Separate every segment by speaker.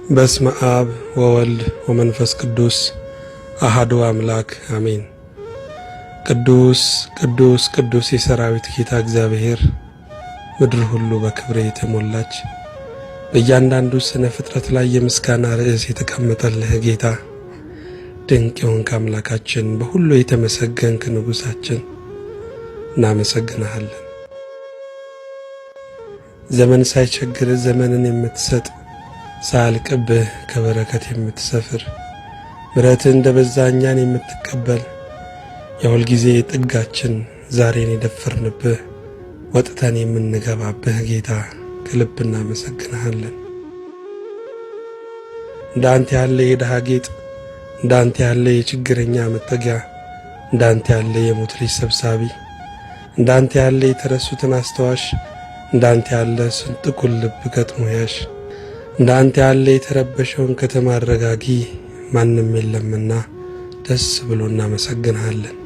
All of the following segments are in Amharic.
Speaker 1: በስመ አብ ወወልድ ወመንፈስ ቅዱስ አሐዱ አምላክ አሜን። ቅዱስ ቅዱስ ቅዱስ የሰራዊት ጌታ እግዚአብሔር፣ ምድር ሁሉ በክብር የተሞላች በእያንዳንዱ ስነ ፍጥረት ላይ የምስጋና ርዕስ የተቀመጠልህ ጌታ፣ ድንቅ የሆንክ አምላካችን፣ በሁሉ የተመሰገንክ ንጉሳችን እናመሰግንሃለን። ዘመን ሳይቸግር ዘመንን የምትሰጥ ሳልቅብህ ከበረከት የምትሰፍር ምሕረትህ እንደበዛ እኛን የምትቀበል የሁል ጊዜ ጥጋችን ዛሬን የደፈርንብህ ወጥተን የምንገባብህ ጌታ ከልብ እናመሰግንሃለን። እንዳንተ ያለ የድሃ ጌጥ፣ እንዳንተ ያለ የችግረኛ መጠጊያ፣ እንዳንተ ያለ የሞት ልጅ ሰብሳቢ፣ እንዳንተ ያለ የተረሱትን አስተዋሽ፣ እንዳንተ ያለ ስንጥቁን ልብ ገጥሞ ያሽ፣ እንዳንተ ያለ የተረበሸውን ከተማ አረጋጊ ማንም የለምና ደስ ብሎ እናመሰግንሃለን።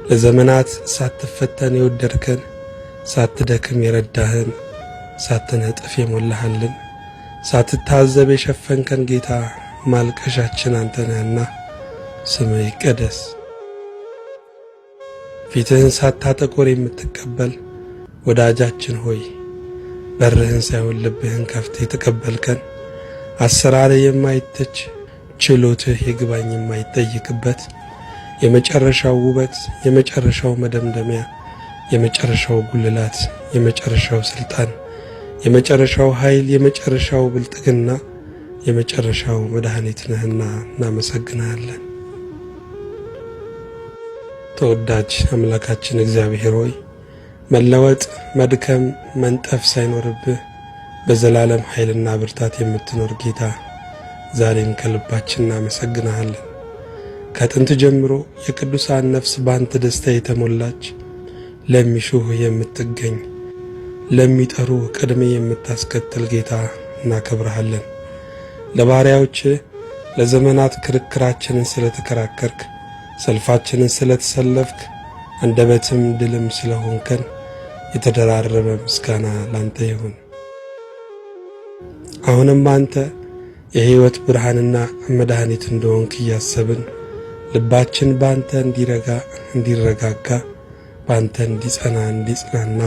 Speaker 1: ለዘመናት ሳትፈተን የወደድከን፣ ሳትደክም የረዳህን፣ ሳትነጥፍ የሞላህልን፣ ሳትታዘብ የሸፈንከን ጌታ ማልቀሻችን አንተ ነህና ስምህ ይቀደስ። ፊትህን ሳታጠቆር የምትቀበል ወዳጃችን ሆይ በርህን ሳይሆን ልብህን ከፍተህ የተቀበልከን፣ አሰራርህ የማይተች ችሎትህ ይግባኝ የማይጠይቅበት የመጨረሻው ውበት፣ የመጨረሻው መደምደሚያ፣ የመጨረሻው ጉልላት፣ የመጨረሻው ስልጣን፣ የመጨረሻው ኃይል፣ የመጨረሻው ብልጥግና፣ የመጨረሻው መድኃኒት ነህና እናመሰግንሃለን። ተወዳጅ አምላካችን እግዚአብሔር ሆይ መለወጥ፣ መድከም፣ መንጠፍ ሳይኖርብህ በዘላለም ኃይልና ብርታት የምትኖር ጌታ ዛሬም ከልባችን እናመሰግንሃለን። ከጥንት ጀምሮ የቅዱሳን ነፍስ በአንተ ደስታ የተሞላች ለሚሹህ የምትገኝ ለሚጠሩ ቅድሜ የምታስከትል ጌታ እናከብረሃለን። ለባሪያዎች ለዘመናት ክርክራችንን ስለተከራከርክ፣ ሰልፋችንን ስለተሰለፍክ፣ አንደበትም ድልም ስለሆንከን የተደራረበ ምስጋና ላንተ ይሁን። አሁንም አንተ የሕይወት ብርሃንና መድኃኒት እንደሆንክ እያሰብን ልባችን ባንተ እንዲረጋጋ ባንተ እንዲጸና እንዲጽናና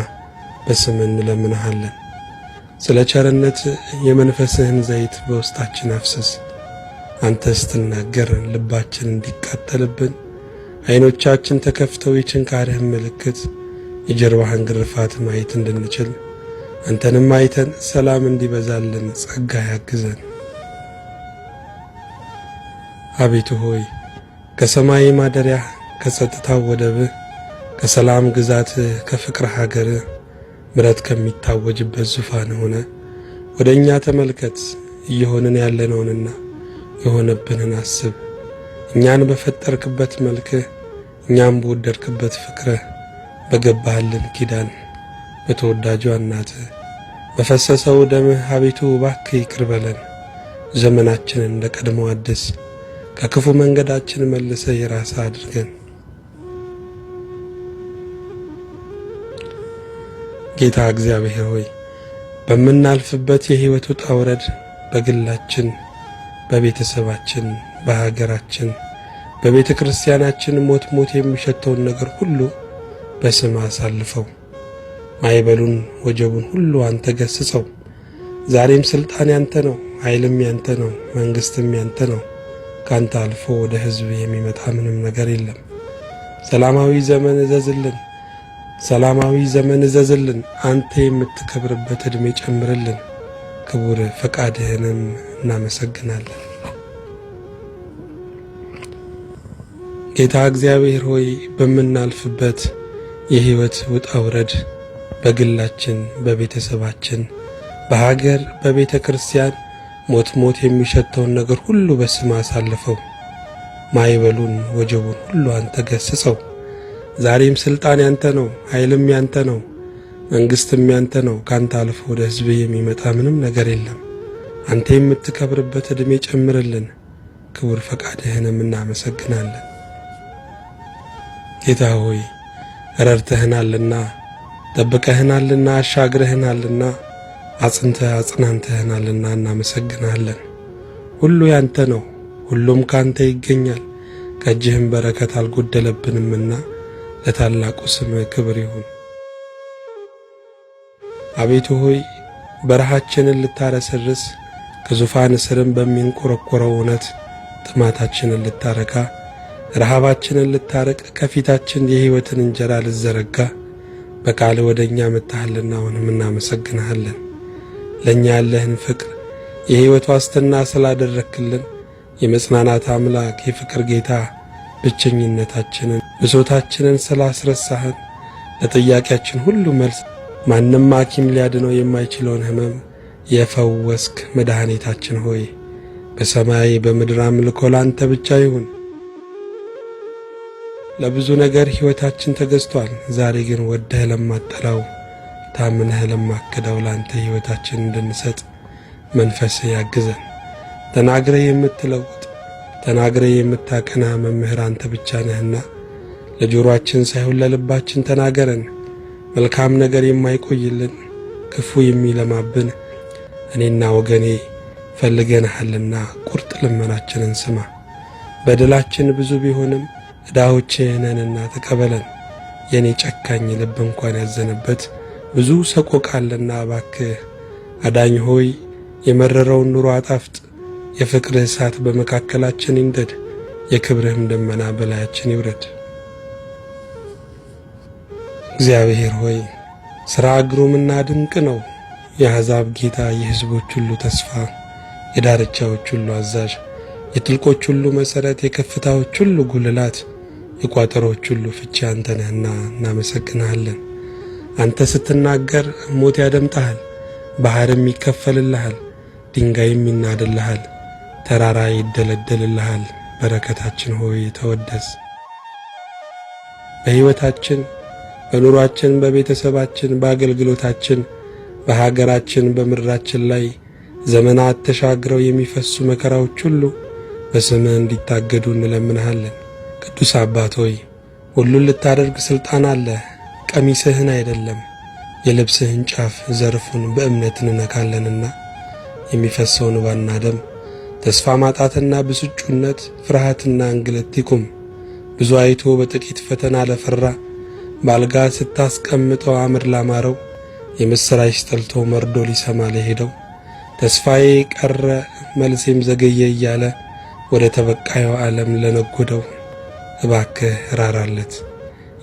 Speaker 1: በስም እንለምንሃለን። ስለ ቸርነት የመንፈስህን ዘይት በውስጣችን አፍስስ። አንተ ስትናገር ልባችን እንዲቃጠልብን፣ ዓይኖቻችን ተከፍተው የችንካርህን ምልክት የጀርባህን ግርፋት ማየት እንድንችል፣ አንተንም አይተን ሰላም እንዲበዛልን ጸጋ ያግዘን። አቤቱ ሆይ ከሰማይ ማደሪያ ከጸጥታው ወደብህ ከሰላም ግዛት ከፍቅር ሀገር ምሕረት ከሚታወጅበት ዙፋን ሆነ ወደ እኛ ተመልከት። እየሆንን ያለነውንና የሆነብንን አስብ። እኛን በፈጠርክበት መልክህ እኛም በወደድክበት ፍቅርህ በገባህልን ኪዳን በተወዳጇ እናትህ በፈሰሰው ደምህ አቤቱ እባክህ ይቅር በለን። ዘመናችንን እንደ ቀድሞ አድስ፣ ከክፉ መንገዳችን መልሰህ የራስህ አድርገን። ጌታ እግዚአብሔር ሆይ በምናልፍበት የሕይወት ውጣ ውረድ በግላችን፣ በቤተሰባችን፣ በሀገራችን፣ በቤተ ክርስቲያናችን ሞት የሚሸተውን ነገር ሁሉ በስም አሳልፈው። ማይበሉን ወጀቡን ሁሉ አንተ ገስጸው። ዛሬም ስልጣን ያንተ ነው፣ ኃይልም ያንተ ነው፣ መንግስትም ያንተ ነው። ካንተ አልፎ ወደ ሕዝብ የሚመጣ ምንም ነገር የለም። ሰላማዊ ዘመን እዘዝልን፣ ሰላማዊ ዘመን እዘዝልን። አንተ የምትከብርበት ዕድሜ ጨምርልን። ክቡር ፈቃድህንም እናመሰግናለን። ጌታ እግዚአብሔር ሆይ በምናልፍበት የሕይወት ውጣ ውረድ በግላችን፣ በቤተሰባችን፣ በሀገር፣ በቤተ ክርስቲያን ሞት የሚሸተውን ነገር ሁሉ በስም አሳልፈው። ማይበሉን ወጀቡን ሁሉ አንተ ገስጸው። ዛሬም ስልጣን ያንተ ነው፣ ኃይልም ያንተ ነው፣ መንግስትም ያንተ ነው። ካንተ አልፎ ወደ ሕዝብ የሚመጣ ምንም ነገር የለም። አንተ የምትከብርበት ዕድሜ ጨምርልን። ክቡር ፈቃድህንም እናመሰግናለን። ጌታ ሆይ ረድተህናልና፣ ጠብቀህናልና፣ አሻግረህናልና፣ አጽንተህ አጽናንተህናልና እናመሰግናለን። ሁሉ ያንተ ነው፣ ሁሉም ካንተ ይገኛል። ከእጅህም በረከት አልጎደለብንምና ለታላቁ ስምህ ክብር ይሁን። አቤቱ ሆይ በረሃችንን ልታረሰርስ ከዙፋን ስርም በሚንቆረቆረው እውነት ጥማታችንን ልታረካ ረሃባችንን ልታረቅ ከፊታችን የሕይወትን እንጀራ ልትዘረጋ በቃል ወደኛ መጥተሃልና አሁንም እናመሰግንሃለን። ለኛ ያለህን ፍቅር የሕይወት ዋስትና ስላደረክልን የመጽናናት አምላክ የፍቅር ጌታ ብቸኝነታችንን ብሶታችንን ስላስረሳህን ለጥያቄያችን ሁሉ መልስ ማንም ሐኪም ሊያድነው የማይችለውን ሕመም የፈወስክ መድኃኒታችን ሆይ በሰማይ በምድር አምልኮ ላንተ ብቻ ይሁን። ለብዙ ነገር ሕይወታችን ተገዝቷል። ዛሬ ግን ወደህ ለማጠራው ታምነህ ለማከዳው ላንተ ሕይወታችን እንድንሰጥ መንፈስህ ያግዘን። ተናግረህ የምትለውጥ ተናግረህ የምታቀና መምህር አንተ ብቻ ነህና ለጆሮአችን ሳይሆን ለልባችን ተናገረን። መልካም ነገር የማይቆይልን ክፉ የሚለማብን እኔና ወገኔ ፈልገንሃልና ቁርጥ ልመናችንን ስማ። በደላችን ብዙ ቢሆንም ዕዳዎችህ ነንና ተቀበለን። የኔ ጨካኝ ልብ እንኳን ያዘነበት ብዙ ሰቆቃለና እባክህ አዳኝ ሆይ የመረረውን ኑሮ አጣፍጥ። የፍቅርህ እሳት በመካከላችን ይንደድ፣ የክብርህም ደመና በላያችን ይውረድ። እግዚአብሔር ሆይ ሥራ ግሩምና ድንቅ ነው። የአሕዛብ ጌታ፣ የሕዝቦች ሁሉ ተስፋ፣ የዳርቻዎች ሁሉ አዛዥ፣ የጥልቆች ሁሉ መሠረት፣ የከፍታዎች ሁሉ ጉልላት፣ የቋጠሮች ሁሉ ፍቺ አንተ ነህና እናመሰግንሃለን። አንተ ስትናገር ሞት ያደምጣሃል፣ ባሕርም ይከፈልልሃል፣ ድንጋይም ይናድልሃል፣ ተራራ ይደለደልልሃል። በረከታችን ሆይ ተወደስ። በሕይወታችን፣ በኑሯችን፣ በቤተሰባችን፣ በአገልግሎታችን፣ በሀገራችን፣ በምድራችን ላይ ዘመናት ተሻግረው የሚፈሱ መከራዎች ሁሉ በስምህ እንዲታገዱ እንለምንሃለን። ቅዱስ አባት ሆይ ሁሉን ልታደርግ ሥልጣን አለ። ቀሚስህን አይደለም የልብስህን ጫፍ ዘርፉን በእምነት እንነካለንና የሚፈሰውን እንባና ደም፣ ተስፋ ማጣትና ብስጩነት፣ ፍርሃትና እንግልት ይቁም። ብዙ አይቶ በጥቂት ፈተና ለፈራ ባልጋ ስታስቀምጠው አመድ ላማረው የምሥራች ጠልቶ መርዶ ሊሰማ ለሄደው ተስፋዬ ቀረ መልሴም ዘገየ እያለ ወደ ተበቃየው ዓለም ለነጎደው እባክህ ራራለት።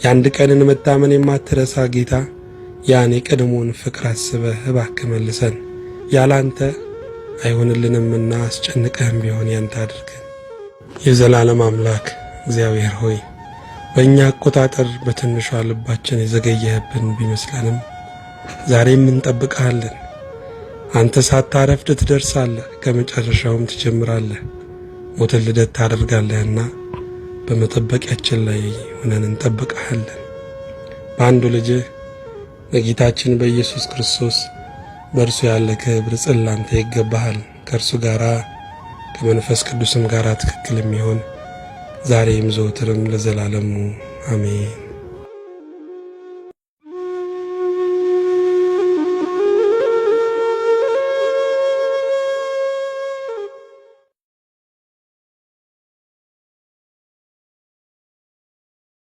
Speaker 1: የአንድ ቀንን መታመን የማትረሳ ጌታ ያን የቀድሞውን ፍቅር አስበህ እባክህ መልሰን። ያላንተ አይሆንልንምና አስጨንቀህም ቢሆን ያንተ አድርገን። የዘላለም አምላክ እግዚአብሔር ሆይ በእኛ አቆጣጠር በትንሿ ልባችን የዘገየህብን ቢመስለንም ዛሬም እንጠብቅሃለን። አንተ ሳታረፍድ ትደርሳለህ፣ ከመጨረሻውም ትጀምራለህ። ሞትን ልደት ታደርጋለህና በመጠበቂያችን ላይ ሆነን እንጠብቅሃለን። በአንዱ ልጅህ በጌታችን በኢየሱስ ክርስቶስ በእርሱ ያለ ክብር ጽላንተ ይገባሃል። ከእርሱ ጋር ከመንፈስ ቅዱስም ጋር ትክክል የሚሆን ዛሬም ዘወትርም ለዘላለሙ አሜን።